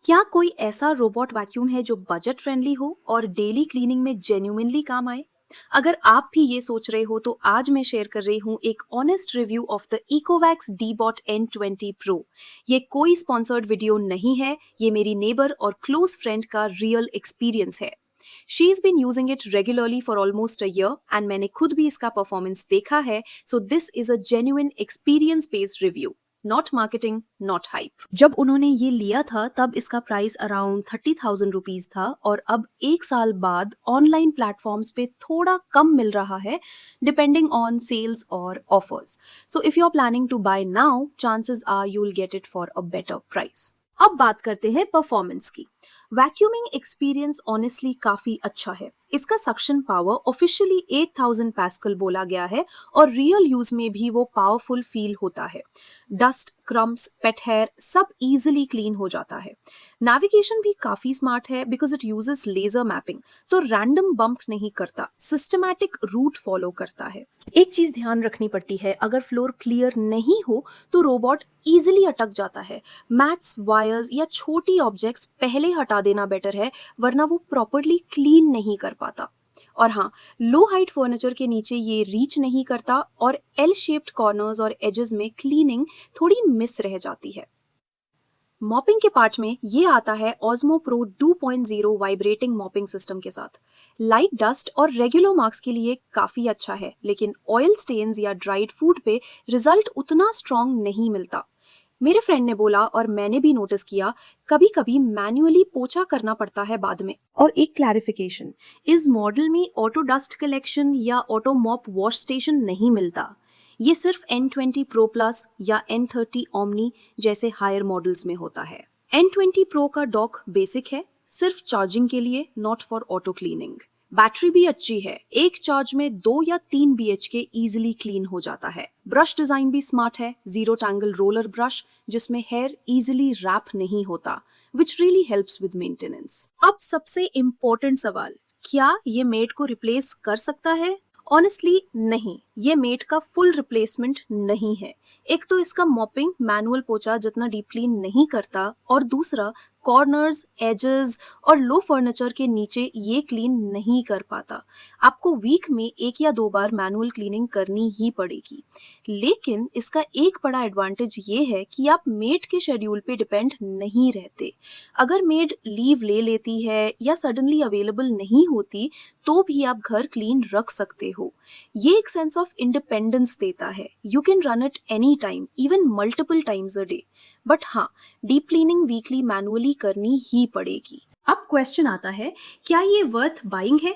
क्या कोई ऐसा रोबोट वैक्यूम है जो बजट फ्रेंडली हो और डेली क्लीनिंग में जेन्युइनली काम आए? अगर आप भी ये सोच रहे हो तो आज मैं शेयर कर रही हूँ एक honest review of the Ecovacs Deebot N20 pro. ये कोई स्पॉन्सर्ड वीडियो नहीं है, ये मेरी नेबर और क्लोज फ्रेंड का रियल एक्सपीरियंस है। She is been using it regularly for almost a year and मैंने खुद भी इसका परफॉर्मेंस देखा है, so this is a genuine experience based review, not marketing, not hype. जब उन्होंने ये लिया था तब इसका प्राइस अराउंड 30,000 रुपीज था और अब एक साल बाद ऑनलाइन प्लेटफॉर्म्स पे थोड़ा कम मिल रहा है डिपेंडिंग ऑन सेल्स और offers. So if you are planning to buy now, chances are you will get it for a better price. अब बात करते हैं परफॉर्मेंस की। वैक्यूमिंग एक्सपीरियंस ऑनेस्टली काफी अच्छा है। इसका सक्शन पावर ऑफिशियली 8000 पैस्कल बोला गया है और रियल यूज में भी वो पावरफुल फील होता है। डस्ट, क्रम्स, पेट हेयर सब इजीली क्लीन हो जाता है। नेविगेशन भी काफी स्मार्ट है because it uses laser mapping, तो रैंडम बम्प नहीं करता, सिस्टमैटिक रूट फॉलो करता है। एक चीज ध्यान रखनी पड़ती है, अगर फ्लोर क्लियर नहीं हो तो रोबोट इजिली अटक जाता है। मैट्स, वायर्स या छोटी ऑब्जेक्ट्स पहले हटा देना बेटर है, वरना वो प्रॉपरली क्लीन नहीं कर पाता। और हाँ, लो हाइट फर्नीचर के नीचे ये रीच नहीं करता और एल शेप्ड कॉर्नर्स और एजेस में क्लीनिंग थोड़ी मिस रह जाती है। मॉपिंग के पार्ट में ये आता है osmo pro 2.0 vibrating mopping system के साथ। लाइट डस्ट और रेगुलर मार्क्स के लिए काफी अच्छा है, लेकिन ऑयल स्टेन्स या ड्राइड फूड पे रिजल्ट उतना स्ट्रॉन्ग नहीं मिलता। मेरे फ्रेंड ने बोला और मैंने भी नोटिस किया, कभी कभी मैन्युअली पोछा करना पड़ता है बाद में। और एक क्लैरिफिकेशन, इस मॉडल में ऑटो डस्ट कलेक्शन या ऑटो मॉप वॉश स्टेशन नहीं मिलता। ये सिर्फ N20 Pro Plus या N30 Omni जैसे हायर मॉडल्स में होता है। N20 Pro का डॉक बेसिक है, सिर्फ चार्जिंग के लिए, not for auto cleaning. Battery भी अच्छी है, एक चार्ज में 2 या 3 BHK इजीली क्लीन हो जाता है। ब्रश डिजाइन भी स्मार्ट है, जीरो टैंगल रोलर ब्रश जिसमें हेयर इजीली रैप नहीं होता, which really helps with maintenance. अब सबसे इम्पोर्टेंट सवाल, क्या ये मेड को रिप्लेस कर सकता है? ऑनेस्टली नहीं, ये मेट का फुल रिप्लेसमेंट नहीं है। एक तो इसका मॉपिंग मैनुअल पोछा जितना डीप क्लीन नहीं करता, और दूसरा कॉर्नर्स, एजेस और लो फर्नीचर के नीचे ये क्लीन नहीं कर पाता। आपको वीक में 1 या 2 बार मैनुअल क्लीनिंग करनी ही पड़ेगी। लेकिन इसका एक बड़ा एडवांटेज ये है कि आप मेड के शेड्यूल पे डिपेंड नहीं रहते। अगर मेड लीव ले लेती है या सडनली अवेलेबल नहीं होती तो भी आप घर क्लीन रख सकते हो। ये एक सेंस ऑफ इंडिपेंडेंस देता है। You can run it any time, even multiple times a day. But हाँ, डीप क्लीनिंग वीकली मैनुअली करनी ही पड़ेगी। अब क्वेश्चन आता है, क्या ये वर्थ बाइंग है?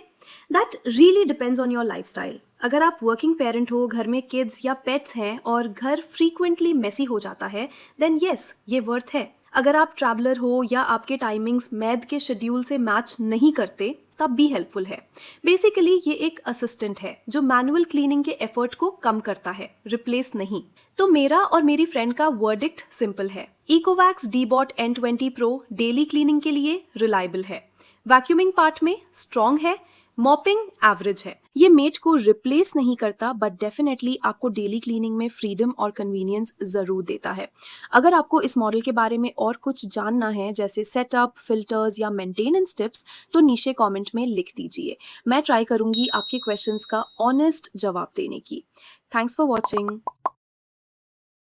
That really depends on your lifestyle. अगर आप वर्किंग पेरेंट हो, घर में किड्स या पेट्स हैं और घर फ्रीक्वेंटली मेसी हो जाता है, देन यस, ये वर्थ है। अगर आप ट्रैवलर हो या आपके टाइमिंग्स मैद के शेड्यूल से मैच नहीं करते, तब भी हेल्पफुल है। बेसिकली ये एक असिस्टेंट है जो मैनुअल क्लीनिंग के एफर्ट को कम करता है, रिप्लेस नहीं। तो मेरा और मेरी फ्रेंड का वर्डिक्ट सिंपल है, Ecovacs Deebot N20 Pro daily cleaning के लिए रिलायबल है, वैक्यूमिंग पार्ट में स्ट्रॉन्ग है, मॉपिंग एवरेज है। ये मेट को रिप्लेस नहीं करता, बट डेफिनेटली आपको डेली क्लीनिंग में फ्रीडम और कन्वीनियंस जरूर देता है। अगर आपको इस मॉडल के बारे में और कुछ जानना है, जैसे सेटअप, फिल्टर्स या मेंटेनेंस टिप्स, तो नीचे कमेंट में लिख दीजिए। मैं ट्राई करूंगी आपके क्वेश्चंस का ऑनेस्ट जवाब देने की। Thanks for watching.